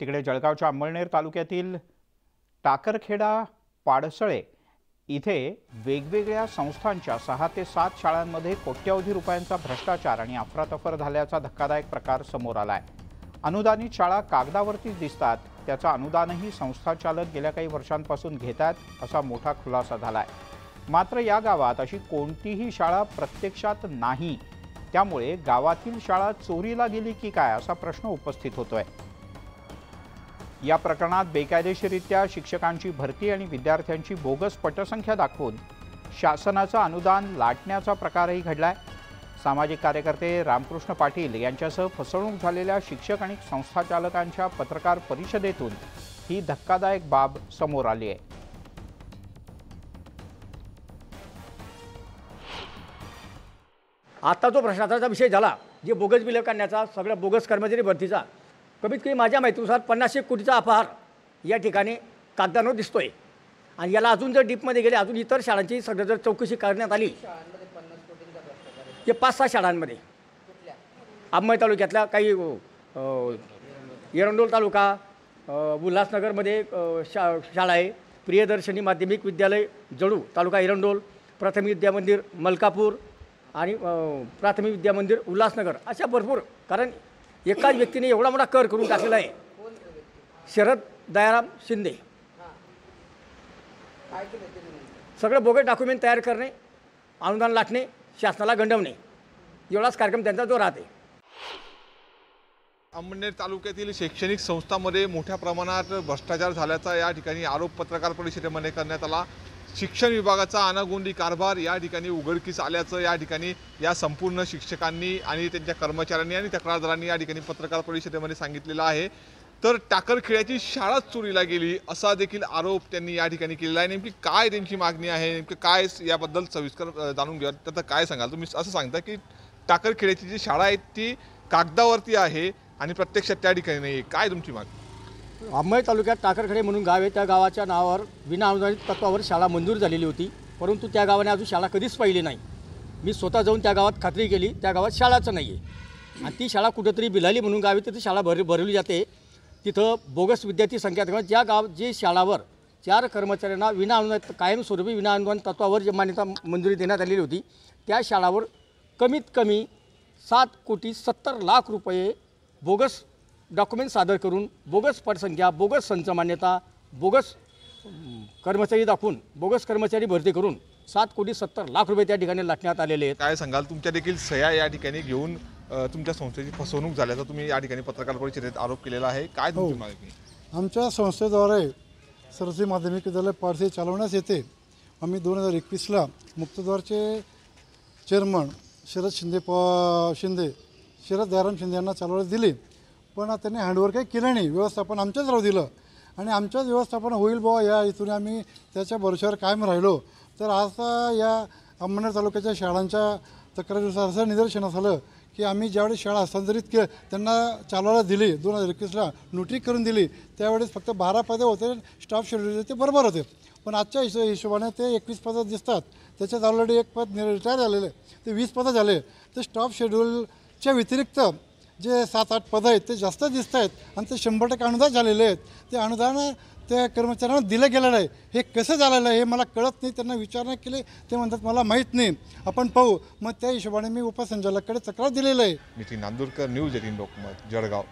तिकडे जळगावच्या अंमळनेर तालुक्यातील टाकरखेडा पाडसळे इथे वेगवेगळ्या संस्थांच्या 6 ते 7 शाळांमध्ये कोट्यवधी रुपयांचा भ्रष्टाचार आणि अफरातफर झाल्याचा धक्कादायक प्रकार समोर आलाय। अनुदानित शाळा कागदावरतीच दिसतात, त्याचा अनुदानही संस्था चालक गेल्या काही वर्षांपासून घेतात असा मोठा खुलासा झालाय। मात्र या गावात अशी कोणतीही शाळा प्रत्यक्षात नाही, त्यामुळे गावातील शाळा चोरीला गेली की काय असा प्रश्न उपस्थित होतोय। या प्रकरणात बेकायदेशीररित्या शिक्षकांची भरती आणि विद्यार्थ्यांची बोगस पटसंख्या दाखवून शासनाचं अनुदान लाटण्याचा प्रकारही घडलाय। सामाजिक कार्यकर्ते रामकृष्ण पाटील यांच्यासह फसवणूक झालेल्या शिक्षक आणि संस्थाचालकांच्या पत्रकार परिषदेतून ही धक्कादायक बाब समोर आली आहे। आता जो भ्रष्टाचाराचा विषय झाला, जे बोगस बिलं काढण्याचा, सगळ्या बोगस कर्मचारी भरतीचा, कमीत कमी माझ्या माहितीनुसार 50 कोटीचा अपहार या ठिकाणी कागदांवर दिसतोय। आणि याला अजून जर डीपमध्ये गेले, अजून इतर शाळांची सगळं जर चौकशी करण्यात आली, हे 5-6 शाळांमध्ये अंमळ तालुक्यातल्या काही, एरंडोल तालुका, उल्हासनगरमध्ये शाळा आहे, प्रियदर्शनी माध्यमिक विद्यालय जळू तालुका एरंडोल, प्राथमिक विद्यामंदिर मलकापूर आणि प्राथमिक विद्यामंदिर उल्हासनगर, अशा भरपूर। कारण एकाच व्यक्तीने एवढा मोठा कर करून टाकलेला आहे, शरद दयाराम शिंदे। सगळं बोगस डॉक्युमेंट तयार करणे, अनुदान लाटणे, शासनाला गंडवणे, एवढाच कार्यक्रम त्यांचा जो राहते। अंमळनेर तालुक्यातील शैक्षणिक संस्थांमध्ये मोठ्या प्रमाणात भ्रष्टाचार झाल्याचा या ठिकाणी आरोप पत्रकार परिषदेमध्ये करण्यात आला। शिक्षण विभागाचा अनागोंदी कारभार या ठिकाणी उघडकीस आल्याचं या ठिकाणी या संपूर्ण शिक्षकांनी आणि त्यांच्या कर्मचाऱ्यांनी आणि तक्रारदारांनी या ठिकाणी पत्रकार परिषदेमध्ये सांगितलेलं आहे। तर टाकरखेड्याची शाळाच चोरीला गेली असा देखील आरोप त्यांनी या ठिकाणी केलेला आहे। नेमकी काय त्यांची मागणी आहे, नेमकं काय याबद्दल सविस्तर जाणून घेऊया। तर काय सांगाल तुम्ही? असं सांगता की टाकरखेड्याची जी शाळा आहे ती कागदावरती आहे आणि प्रत्यक्षात त्या ठिकाणी नाही, काय तुमची मागणी? अंमळ तालुक्यात टाकरखेडे म्हणून गाव आहे, त्या गावाच्या नावावर विना अनुदानित तत्वावर शाळा मंजूर झालेली होती, परंतु त्या गावाने अजून शाळा कधीच पाहिली नाही। मी स्वतः जाऊन त्या गावात खात्री केली, त्या गावात शाळाच नाही आहे आणि ती शाळा कुठेतरी बिलाली म्हणून गावी तिथे शाळा भरवली जाते। तिथं बोगस विद्यार्थी संख्या, जे शाळावर 4 कर्मचाऱ्यांना विना अनुदानित कायमस्वरूपी विना अनुदानित तत्वावर जे मान्यता मंजुरी देण्यात आलेली होती, त्या शाळावर कमीत कमी 7,70,00,000 रुपये बोगस डॉक्युमेंट सादर करून, बोगस पटसंख्या, बोगस संच मान्यता, बोगस कर्मचारी दाखवून, बोगस कर्मचारी भरती करून 7,70,00,000 रुपये त्या ठिकाणी लाटण्यात आलेले आहेत। काय सांगाल? तुमच्या देखील सह्या या ठिकाणी घेऊन तुमच्या संस्थेची फसवणूक झाल्याचा तुम्ही या ठिकाणी पत्रकार परिषदेत आरोप केलेला आहे, काय तुमची मागणी? आमच्या संस्थेद्वारे सरस्वती माध्यमिक विद्यालय पाडसे चालवण्यास येते। आम्ही 2021ला मुक्तद्वारचे चेअरमन शरद दयाराम शिंदे यांना चालवण्यास दिली, पण त्यांनी हँडओव्हर काही केलं नाही, व्यवस्थापन आमच्याच राहू दिलं आणि आमच्याच व्यवस्थापन होईल बुवा या इथून आम्ही त्याच्या भरोश्यावर कायम राहिलो। तर आज या अंमळनेर तालुक्याच्या शाळांच्या तक्रारीनुसार असं निदर्शनास आलं की आम्ही ज्यावेळी शाळा हस्तांतरित त्यांना चालवायला दिली, 2021ला नोटरी करून दिली, त्यावेळेस फक्त 12 पदे होते, स्टाफ शेड्यूल ते बरोबर होते, पण आजच्या हिशोबाने ते 21 पदं दिसतात। त्याच्यात ऑलरेडी 1 पद रिटायर झालेले, ते 20 पदं झाले। ते स्टाफ शेड्यूलच्या व्यतिरिक्त जे 7-8 पदं आहेत ते जास्त दिसत आहेत आणि ते 100% अनुदान झालेले आहेत। ते अनुदान त्या कर्मचाऱ्यांना दिलं गेलेलं आहे, हे कसं झालेलं आहे हे मला कळत नाही। त्यांना विचारणा केली, ते म्हणतात मला माहीत नाही, आपण पाहू। मग त्या हिशोबाने मी उपसंचालकाकडे तक्रार दिलेलं आहे। नितीन नांदुरकर, न्यूज 18 लोकमत, जळगाव।